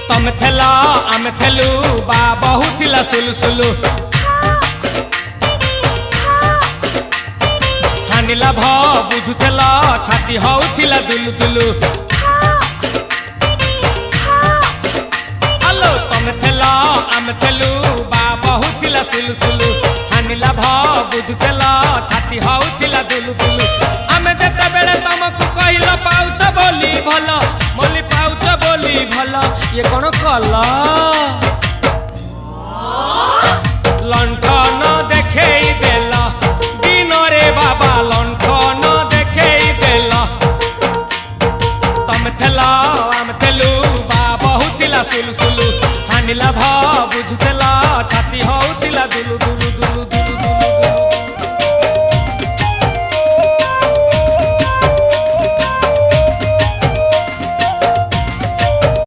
तमे थेल आमे थेलु बा बहुथिला सुलुसुलु हानिला भ बुझुथेल छाती होउथिला दुलु दुलु आलो तमे थेल आमे थेलु बा बहुथिला सुलुसुलु हानिला भ बुझुथेल छाती होउथिला दुलु दुलु आमे जेते बेले तमकु कहिला पाउछ बोली भल मोली पाउछ बोली भल ये कोन कला लंठन देखेई देला दिन रे बाबा लंठन देखेई देला तमे थेला आमे थेलु बा बहुथिला सुलुसुलु हानिला भ बुझुथेला छाती होउथिला दुलु दुलु दुलु